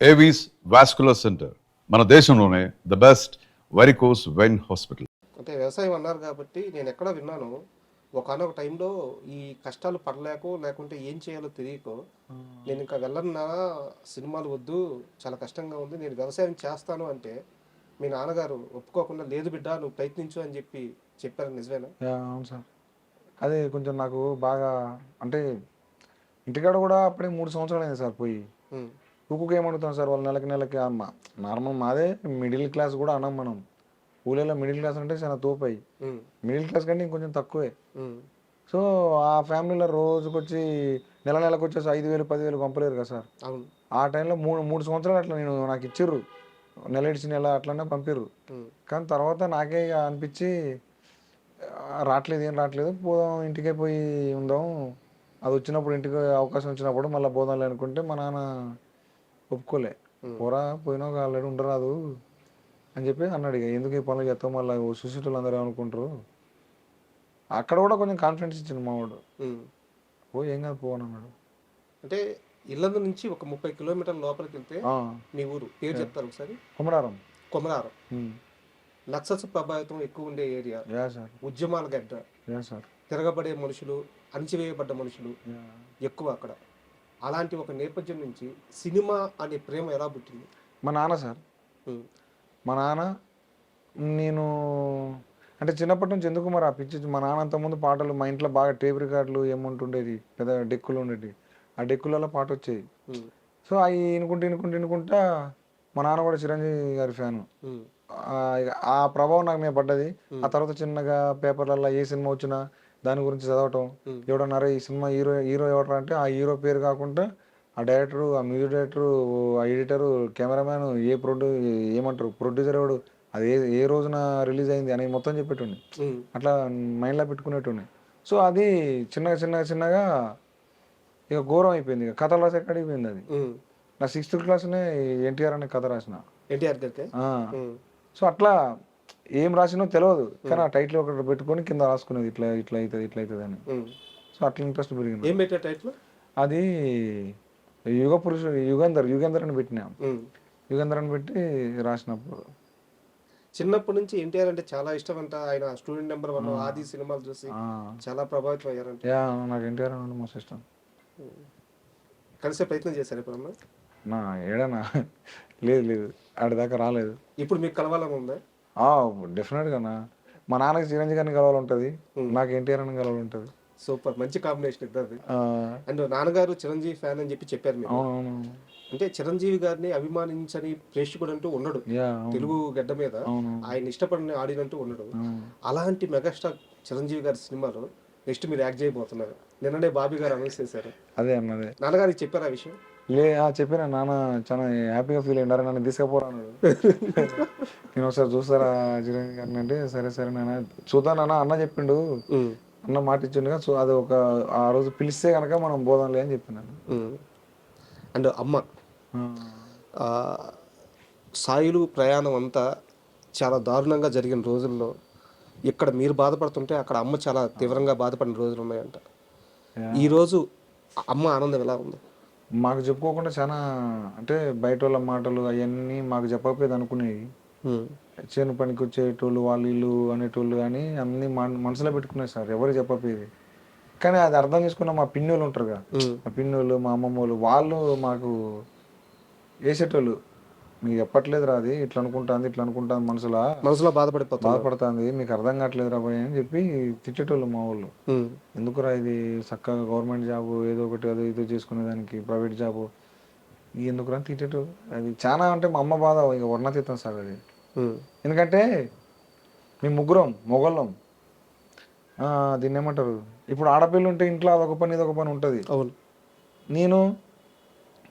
Avis vascular centre మన దేశంలోనే the best varicose vein hospital. అంటే వ్యవసాయం అన్నారు కాబట్టి నేను ఎక్కడ విన్నాను, ఒకనొక టైంలో ఈ కష్టాలు పడలేకో లేకుంటే ఏం చేయాలో తెలియకో నేను ఇంకా వెళ్ళన్నా, సినిమాలు వద్దు, చాలా కష్టంగా ఉంది, నేను వ్యవసాయం చేస్తాను అంటే మీ నాన్నగారు ఒప్పుకోకుండా లేదు బిడ్డ నువ్వు ప్రయత్నించు అని చెప్పారు. నిజమేనా? అవును సార్. అదే కొంచెం నాకు బాగా అంటే ఇంటికాడ కూడా అప్పుడే 3 సంవత్సరాలు అయింది సార్ పోయి. ఉమ్, కుక్కుకి ఏమడుగుతాం సార్ వాళ్ళు నెలకి అమ్మ నార్మల్ మాదే మిడిల్ క్లాస్ కూడా అన్నాం మనం. ఊళ్ళలో మిడిల్ క్లాస్ అంటే చాలా తోపాయి, ఉమ్, మిడిల్ క్లాస్ కంటే ఇంకొంచెం తక్కువే. ఉమ్, సో ఆ ఫ్యామిలీలో రోజుకొచ్చి నెలకు వచ్చేసి 5,000 10,000 పంపలేరు కదా సార్. అవును. ఆ టైంలో 3 సంవత్సరాలు అట్లా నాకు ఇచ్చిర్రు, నెల ఇడిచి నెల అట్లనే పంపిర్రు. ఉమ్, కానీ తర్వాత నాకే ఇక అనిపించి రావట్లేదు, ఏం రావట్లేదు, పోదాం ఇంటికే పోయి ఉందాం, అది వచ్చినప్పుడు ఇంటికి అవకాశం వచ్చినప్పుడు మళ్ళీ పోదాంలే అనుకుంటే మా నాన్న ఒప్పుకోలే. ఉమ్, పోరా పోయినాక ఆల్రెడీ ఉండరాదు అని చెప్పి అన్నాడు. ఇక ఎందుకు ఈ పనులు చేస్తాం, మళ్ళీ చూసేటోళ్ళు అందరూ ఏమనుకుంటారు. అక్కడ కూడా కొంచెం కాన్ఫిడెన్స్ ఇచ్చింది మావాడు. ఉమ్. ఓ ఏం కాదు పోను అన్నాడు. అంటే ఇల్లందు నుంచి ఒక 30 కిలోమీటర్ల లోపలికి వెళ్తే ఆ, మీ ఊరు పేరు చెప్తారు ఒకసారి? కొమరారం. కొమరారం. నక్సల్స్ ప్రభావితం ఎక్కువ ఉండే ఏరియా, యా సార్, ఉద్యమాల గడ్డ, యా సార్, తిరగబడే మనుషులు, అణచివేయబడ్డ మనుషులు యా. ఎక్కువ అక్కడ. అలాంటి ఒక నేపథ్యం నుంచి సినిమా అనే ప్రేమ ఎలా పుట్టింది? మా నాన్న సార్, ఉమ్, మా నాన్న నేను అంటే చిన్నప్పటి నుంచి ఎందుకు మరి ఆ పిచ్చి, మా నాన్న అంతకుముందు పాటలు మా ఇంట్లో బాగా టేప్ రికార్డులు ఏముంటుండేది, పెద్ద డెక్కులు ఉండేవి, ఆ డెక్కులలో పాట వచ్చేది. ఉమ్, సో అవి వినుకుంటా మా నాన్న కూడా చిరంజీవి గారి ఫ్యాను. ఉమ్, ఆ ప్రభావం నాకు మీద పడ్డది. ఆ ఉమ్, తర్వాత చిన్నగా పేపర్లలో ఏ సినిమా వచ్చినా దాని గురించి చదవటం. ఉమ్, ఎవడన్నారా ఈ సినిమా హీరో హీరో ఎవడరా అంటే ఆ హీరో పేరు కాకుండా ఆ డైరెక్టరు, ఆ మ్యూజిక్ డైరెక్టరు, ఆ ఎడిటరు, కెమెరామ్యాన్, ఏమంటారు ప్రొడ్యూసర్ ఎవడు, అది ఏ రోజున రిలీజ్ అయింది అని మొత్తం చెప్పేటండి. ఉమ్, అట్లా మైండ్లో పెట్టుకునేటండి. సో అది చిన్నగా ఇక ఘోరం అయిపోయింది. ఇక కథ రాసి ఎక్కడిపోయింది అది. ఉమ్. నా 6th క్లాస్లోనే ఎన్టీఆర్ అనే కథ రాసిన. ఎన్టీఆర్ గారికి. ఆ. ఉమ్, సో అట్లా ఏం రాసినో తెలియదు, కానీ ఆ టైటిల్ ఒకటి పెట్టుకొని కింద రాసుకునేది ఇట్లా ఇట్లా అవుతుంది అని. ఉమ్. సో అట్లా ఇంట్రెస్ట్ పెరిగింది. ఏం పెట్టే టైటిల్? అది యుగంధర్ అని పెట్టినా. యుగంధర్ అని పెట్టి రాసినప్పుడు చిన్నప్పటి నుంచి ఎన్టీఆర్ అంటే చాలా ఇష్టం అంట. ఆయన స్టూడెంట్ నెంబర్ 1, ఆది సినిమాలు చూసి చాలా ప్రభావితం అయ్యారంట. యా నాకు ఎన్టీఆర్ అంటే మస్తు ఇష్టం. కలిసే ప్రయత్నం చేశారు ఎప్పుడన్నా? నా ఏడనా లేదు ఆడిదాకా రాలేదు. ఇప్పుడు మీకు కలవాలని ఉందా? డెఫినెట్గా మా నాన్నకి చిరంజీవి గారిని కలవాలంటుంది, నాకు ఎన్టీఆర్ అని కలవాలంటుంది. సూపర్, మంచి కాంబినేషన్ ఇద్దరిది. అండ్ నాన్నగారు చిరంజీవి ఫ్యాన్ అని చెప్పారు మీరు. అవునవును. అంటే చిరంజీవి గారిని అభిమానించని ప్రేక్షకుడు అంటూ ఉండడు తెలుగు గడ్డ మీద, ఆయన ఇష్టపడిన ఆడినంటూ ఉండడు. అలాంటి మెగాస్టార్ చిరంజీవి గారి సినిమాలో నెక్స్ట్ మీరు యాక్ట్ చేయబోతున్నారు. నిన్ననే బాబీ గారు అనౌన్స్ చేశారు. అదే అన్నదే. నాన్నగారికి చెప్పారు ఆ విషయం? చెప్పిన నాన్న చాలా హ్యాపీగా ఫీల్ అయ్యారు, నన్ను తీసుకుపోరా అన్నాడు. నేను ఒకసారి చూస్తారా చిరంజీవి గారిని అంటే సరే నాన్న చూద్దానన్నా అన్న చెప్పిండు, అన్న మాట ఇచ్చిండుగా. సో అది ఆ రోజు పిలిస్తే కనుక మనం పోదాంలే అని చెప్పినాను. అండ్ అమ్మ సాయిలు ప్రయాణం అంతా చాలా దారుణంగా జరిగిన రోజుల్లో ఇక్కడ మీరు బాధపడుతుంటే అక్కడ అమ్మ చాలా తీవ్రంగా బాధపడిన రోజులు ఉన్నాయంట. ఈరోజు అమ్మ ఆనందం ఎలా ఉంది? మాకు చెప్పుకోకుండా చాలా అంటే బయట వాళ్ళ మాటలు అవన్నీ మాకు చెప్పకపోయేది అనుకునేవి. చేను పనికి వచ్చేటోళ్ళు వాళ్ళు వీళ్ళు అనేటోళ్ళు కానీ అన్ని మనసులో పెట్టుకునేది సార్, ఎవరు చెప్పకపోయేది. కానీ అది అర్థం చేసుకున్న మా పిన్నోళ్ళు ఉంటారుగా, మా పిన్నోళ్ళు మా అమ్మమ్మోళ్ళు వాళ్ళు మాకు వేసేటోళ్ళు, మీకు చెప్పట్లేదు రా, అది ఇట్లా అనుకుంటాను మనసులో బాధపడుతుంది, మీకు అర్థం కావట్లేదు రా భయ్ అని చెప్పి తిట్టేటోళ్ళు మా వాళ్ళు. ఎందుకురా ఇది చక్కగా గవర్నమెంట్ జాబు ఏదో ఒకటి అదో ఇదో చేసుకునేదానికి ప్రైవేట్ జాబు ఎందుకురా తిట్టేటోళ్ళు. అది చాలా అంటే మా అమ్మ బాధ ఇక వర్ణతీతం సార్ అది. ఎందుకంటే మేము ముగ్గురం మొగళ్ళం, దీన్ని ఏమంటారు, ఇప్పుడు ఆడపిల్లలు ఉంటే ఇంట్లో అదొక పని ఇదొక పని ఉంటుంది. అవును. నేను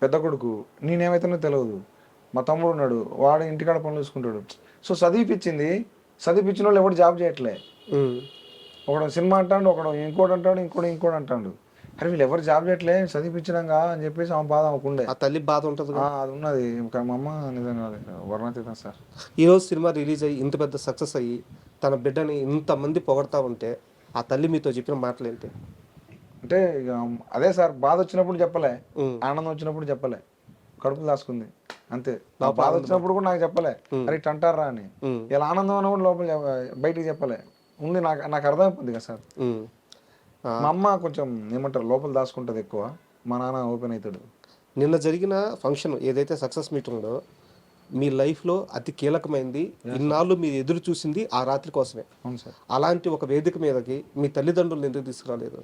పెద్ద కొడుకు, నేనేమైతేనో తెలియదు, మా తమ్ముడు ఉన్నాడు, వాడు ఇంటికాడ పనులు చూసుకుంటాడు. సో చదివిపించిన వాళ్ళు ఎవరు జాబ్ చేయట్లే. ఒకడు సినిమా అంటాడు, ఇంకోటి అంటాడు, అరే వీళ్ళు ఎవరు జాబ్ చేయట్లే చదివిపించినాగా అని చెప్పేసి ఆమె బాధ అనుకుండే. ఆ తల్లి బాధ ఉంటుంది, అది ఉన్నది. మా అమ్మ నిజంగా వర్ణతీతం సార్. ఈరోజు సినిమా రిలీజ్ అయ్యి ఇంత పెద్ద సక్సెస్ అయ్యి తన బిడ్డని ఇంతమంది పొగడతా ఉంటే ఆ తల్లి మీతో చెప్పిన మాటలు ఏంటి? అంటే అదే సార్, బాధ వచ్చినప్పుడు చెప్పలే, ఆనందం వచ్చినప్పుడు చెప్పలే, కడుపు దాచుకుంది. అంతే. నా బాధ వచ్చినప్పుడు కూడా నాకు చెప్పలే, అరే ఇట్లా అంటారా అని. ఇలా ఆనందం అన్న కూడా లోపల బయటికి చెప్పలే. ఉంది నాకు అర్థమైపోతుంది కదా సార్. మా అమ్మ కొంచెం ఏమంటారు లోపల దాచుకుంటుంది ఎక్కువ, మా నాన్న ఓపెన్ అవుతాడు. నిన్న జరిగిన ఫంక్షన్ ఏదైతే సక్సెస్ మీట్ ఉందో మీ లైఫ్లో అతి కీలకమైంది, ఇన్నాళ్ళు మీరు ఎదురు చూసింది ఆ రాత్రి కోసమే. అవును సార్. అలాంటి ఒక వేదిక మీదకి మీ తల్లిదండ్రులను ఎందుకు తీసుకురాలేదు?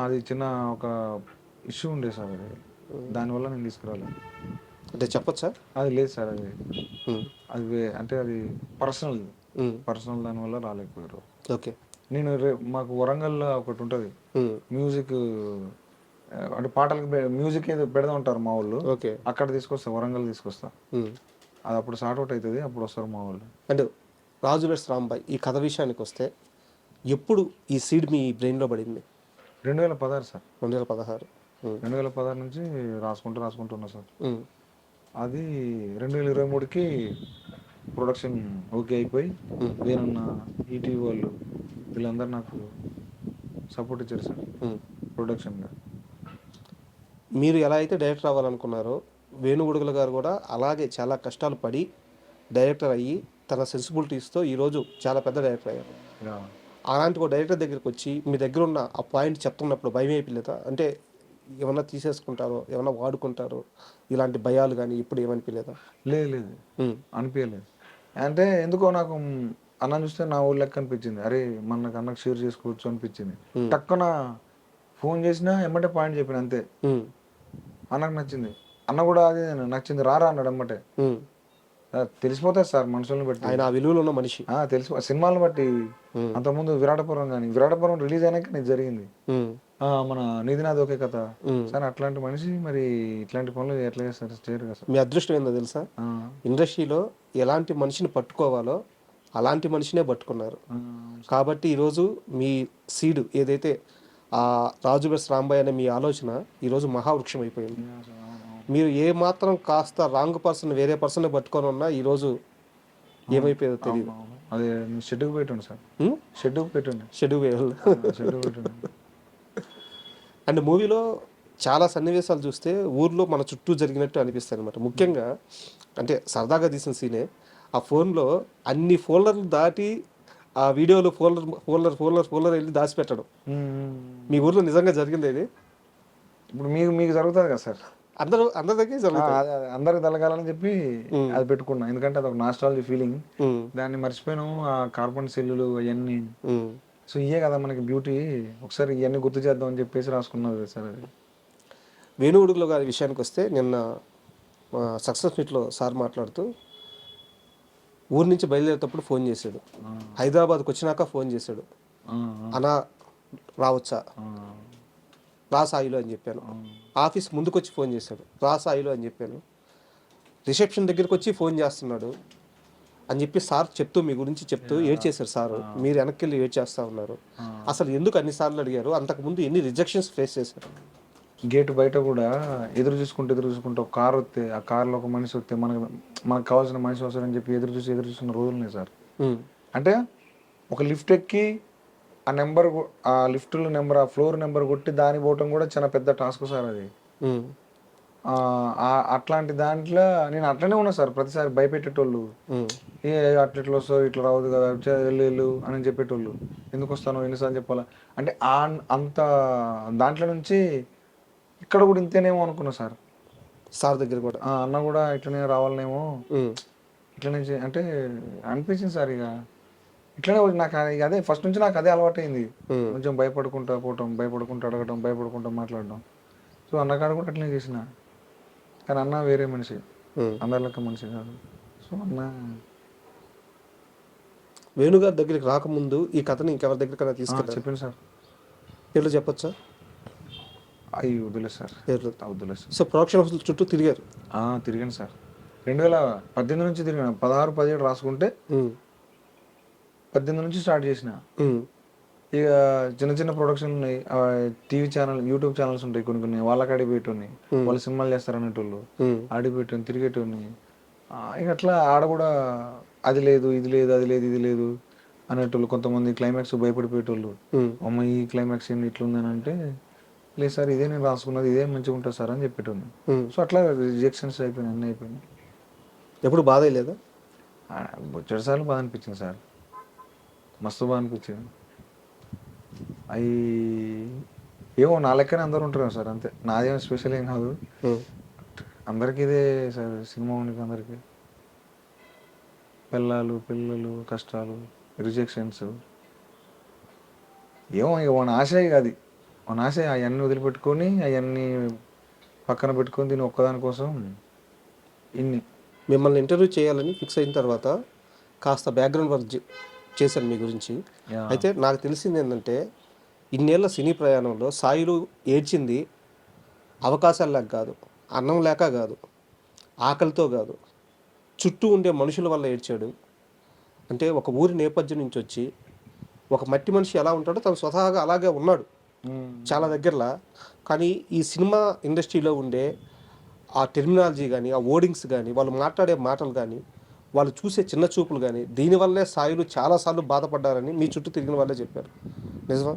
అది చిన్న ఒక ఇష్యూ ఉండే సార్, అది దానివల్ల నేను తీసుకురాలేదు. అంటే చెప్పొచ్చా? అది లేదు సార్, అది ఉమ్, అది అంటే అది పర్సనల్ దానివల్ల రాలేకపోయారు. ఓకే. నేను మాకు వరంగల్లో ఒకటి ఉంటుంది మ్యూజిక్, అంటే పాటలకు మ్యూజిక్ ఏదో పెడతా ఉంటారు మా వాళ్ళు. ఓకే. అక్కడ తీసుకొస్తా, వరంగల్ తీసుకొస్తా. అది అప్పుడు సార్ట్ అవుట్ అవుతుంది, అప్పుడు వస్తారు మా వాళ్ళు. అండ్ రాజు వెడ్స్ రాంబాయ్ ఈ కథ విషయానికి వస్తే ఎప్పుడు ఈ సీడ్ మీ బ్రెయిన్లో పడింది? 2016 సార్. 2016. 2016 నుంచి రాసుకుంటున్నా సార్. అది 2023కి ప్రొడక్షన్ ఓకే అయిపోయి వేరన్న ఈటీవీ వాళ్ళు వీళ్ళందరూ నాకు సపోర్ట్ ఇచ్చారు సార్ ప్రొడక్షన్గా. మీరు ఎలా అయితే డైరెక్టర్ అవ్వాలనుకున్నారో వేణుగుడుగుల గారు కూడా అలాగే చాలా కష్టాలు పడి డైరెక్టర్ అయ్యి తన సెన్సిబిలిటీస్తో ఈరోజు చాలా పెద్ద డైరెక్టర్ అయ్యారు. అలాంటి ఒక డైరెక్టర్ దగ్గరికి వచ్చి మీ దగ్గర ఉన్న ఆ పాయింట్ చెప్తున్నప్పుడు భయం అయిపోలేదా? అంటే ఏమన్నా తీసేసుకుంటారో, ఏమన్నా వాడుకుంటారో, ఇలాంటి భయాలు కానీ ఇప్పుడు ఏమనిపించలేదా? లేదు అనిపించలేదు. అంటే ఎందుకో నాకు అన్న చూస్తే నా ఊళ్ళో లెక్క అనిపించింది. అరే మనకు అన్నకు షేర్ చేసుకోవచ్చు అనిపించింది. టక్కున ఫోన్ చేసినా ఎమ్మటే పాయింట్ చెప్పిన అంతే. అన్నకు నచ్చింది, అన్న కూడా అది నచ్చింది రారా అన్నాడు ఎమ్మటే. తెలిసిపోతుంది సార్ మనుషులను బట్టి, ఆయన ఆ విలువలో ఉన్న మనిషి. సినిమాలను బట్టి. అంతకుముందు విరాటపురం రిలీజ్ అయినాక నీకు జరిగింది మన నీదినాథ్ ఒకే కథ సార్. అట్లాంటి మనిషి మరి ఇట్లాంటి పనులు ఎట్లా చేస్తారు? చేయరు కదా సార్. మీ అదృష్టం ఏందో తెలుసా, ఇండస్ట్రీలో ఎలాంటి మనిషిని పట్టుకోవాలో అలాంటి మనిషినే పట్టుకున్నారు. కాబట్టి ఈరోజు మీ సీడ్ ఏదైతే ఆ రాజు వెడ్స్ రాంబాయ్ అనే మీ ఆలోచన ఈరోజు మహావృక్షం అయిపోయింది. మీరు ఏ మాత్రం కాస్త రాంగ్ పర్సన్ వేరే పర్సన్ పట్టుకొని ఉన్నా ఈరోజు ఏమైపోయేదో తెలియదు. అదే షెడ్యూల్ పెట్టండి సార్, షెడ్యూల్ పెట్టండి. అండ్ మూవీలో చాలా సన్నివేశాలు చూస్తే ఊర్లో మన చుట్టూ జరిగినట్టు అనిపిస్తాయి అనమాట. ముఖ్యంగా అంటే సరదాగా తీసిన సీనే ఆ ఫోన్లో అన్ని ఫోల్డర్లు దాటి ఆ వీడియోలో ఫోల్డర్ వెళ్ళి దాచిపెట్టడం. మీ ఊర్లో నిజంగా జరిగింది ఇది? ఇప్పుడు మీకు జరుగుతుంది కదా సార్, అందరి దగ్గర జరుగుతుంది. అందరికి తలగాలని చెప్పి అది పెట్టుకున్నా, ఎందుకంటే అది ఒక నాస్టాలజీ ఫీలింగ్. దాన్ని మర్చిపోయాను, ఆ కార్బన్ సెల్లులు అవన్నీ. సో ఇయే కదా మనకి బ్యూటీ, ఒకసారి ఇవన్నీ గుర్తు చేద్దాం అని చెప్పేసి రాసుకున్నది సార్. అది వేణుగుడుగుల గారి విషయానికి వస్తే నిన్న సక్సెస్ మీట్లో సార్ మాట్లాడుతూ ఊరి నుంచి బయలుదేరేటప్పుడు ఫోన్ చేశాడు, హైదరాబాద్కి వచ్చినాక ఫోన్ చేశాడు, అన్నా రావచ్చా, రా సాయిలో అని చెప్పాను. ఆఫీస్ ముందుకు వచ్చి ఫోన్ చేశాడు, రా సాయిలో అని చెప్పాను. రిసెప్షన్ దగ్గరికి వచ్చి ఫోన్ చేస్తున్నాడు అని చెప్పి సార్ చెప్తూ మీ గురించి చెప్తూ ఏడ్ చేశారు సార్. మీరు వెనక్కి వెళ్ళి ఏడ్ చేస్తూ ఉన్నారు. అసలు ఎందుకు అన్నిసార్లు అడిగారు? అంతకుముందు ఎన్ని రిజెక్షన్స్ ఫేస్ చేశారు? గేట్ బయట కూడా ఎదురు చూసుకుంటూ ఒక కార్ వస్తే, ఆ కార్లో ఒక మనిషి వస్తే మనకు కావాల్సిన మనిషి వస్తారని చెప్పి ఎదురు చూస్తున్న రోజులున్నాయి సార్. అంటే ఒక లిఫ్ట్ ఎక్కి ఆ నెంబర్, ఆ లిఫ్ట్లో నెంబర్, ఆ ఫ్లోర్ నెంబర్ కొట్టి దాని పోవటం కూడా చాలా పెద్ద టాస్క్ సార్ అది. అట్లాంటి దాంట్లో నేను అట్లనే ఉన్నా సార్. ప్రతిసారి భయపెట్టేటోళ్ళు, ఏ అట్లా వస్తావు, ఇట్లా రావద్దు కదా, వెళ్ళు అని చెప్పేటోళ్ళు. ఎందుకు వస్తాను, ఎన్నిసార్లు చెప్పాలా అంటే అంత దాంట్లో నుంచి ఇక్కడ కూడా ఇంతేనేమో అనుకున్నా సార్. సార్ దగ్గర కూడా అన్న కూడా ఇట్లనే రావాలనేమో, ఇట్లనే అంటే అనిపించింది సార్. ఇక ఇట్లనే నాకు అదే ఫస్ట్ నుంచి నాకు అదే అలవాటు అయింది. కొంచెం భయపడుకుంటా పోవటం, భయపడుకుంటూ అడగటం, భయపడుకుంటూ మాట్లాడడం. సో అన్నకాడ కూడా అట్లనే చేసిన. కానీ అన్న వేరే మనిషి, అందరి లెక్క మనిషి కాదు. సో అన్న వేణుగారి దగ్గరికి రాకముందు ఈ కథని ఇంకెవరి దగ్గరికైనా తీసుకెళ్ళి చెప్పండి సార్. పేర్లు చెప్పొచ్చా? అయ్యి వదిలేదు సార్, పేర్లు వదిలేదు సార్. సో ప్రొడక్షన్ హౌస్ చుట్టూ తిరిగారు? తిరిగాను సార్. 2018 నుంచి తిరిగాను. 16, 17 రాసుకుంటే 18 నుంచి స్టార్ట్ చేసిన. ఇక చిన్న ప్రొడక్షన్ ఉన్నాయి, టీవీ ఛానల్, యూట్యూబ్ ఛానల్స్ ఉంటాయి కొన్ని, వాళ్ళకి అడిగిపెట్టుని వాళ్ళు సినిమాలు చేస్తారు అనేటోళ్ళు, అడిగిపెట్టుని తిరిగేటోని. ఇక అట్లా ఆడ కూడా అది లేదు, ఇది లేదు, అది లేదు, ఇది లేదు అనేటోళ్ళు. కొంతమంది క్లైమాక్స్ భయపడిపోయేటోళ్ళు, అమ్మ ఈ క్లైమాక్స్ ఏంటి ఇట్లుందని అంటే, లేదు సార్ ఇదే నేను రాసుకున్నది, ఇదే మంచిగా ఉంటుంది సార్ అని చెప్పేటోని. సో అట్లా రిజెక్షన్స్ అయిపోయినాయి, అన్నీ అయిపోయినాయి. ఎప్పుడు బాధ లేదా? బొచ్చడు సార్లు బాధ అనిపించింది సార్, మస్తు బాధ అనిపించింది. అవి ఏమో నా లెక్కనే అందరూ ఉంటారు సార్, అంతే. నాదేం స్పెషల్ ఏం కాదు, అందరికీ ఇదే సార్. సినిమా ఉండి అందరికీ పిల్లలు కష్టాలు, రిజెక్షన్స్, ఏమో ఇక మన ఆశ అది, మన ఆశ అవన్నీ వదిలిపెట్టుకొని అవన్నీ పక్కన పెట్టుకొని దీని ఒక్కదాని కోసం ఇన్ని. మిమ్మల్ని ఇంటర్వ్యూ చేయాలని ఫిక్స్ అయిన తర్వాత కాస్త బ్యాక్గ్రౌండ్ వర్క్ చేశాను మీ గురించి. యా. అయితే నాకు తెలిసింది ఏంటంటే, ఇన్నేళ్ల సినీ ప్రయాణంలో సాయిలు ఏడ్చింది అవకాశాలు లేక కాదు, అన్నం లేక కాదు, ఆకలితో కాదు, చుట్టూ ఉండే మనుషుల వల్ల ఏడ్చాడు. అంటే ఒక ఊరి నేపథ్యం నుంచి వచ్చి ఒక మట్టి మనిషి ఎలా ఉంటాడో తను స్వతహాగా అలాగే ఉన్నాడు చాలా దగ్గరలా. కానీ ఈ సినిమా ఇండస్ట్రీలో ఉండే ఆ టెర్మినాలజీ కానీ, ఆ ఓడింగ్స్ కానీ, వాళ్ళు మాట్లాడే మాటలు కానీ, వాళ్ళు చూసే చిన్న చూపులు కానీ, దీనివల్లే సాయిలు చాలాసార్లు బాధపడ్డారని మీ చుట్టూ తిరిగిన వాళ్ళే చెప్పారు. నిజమా?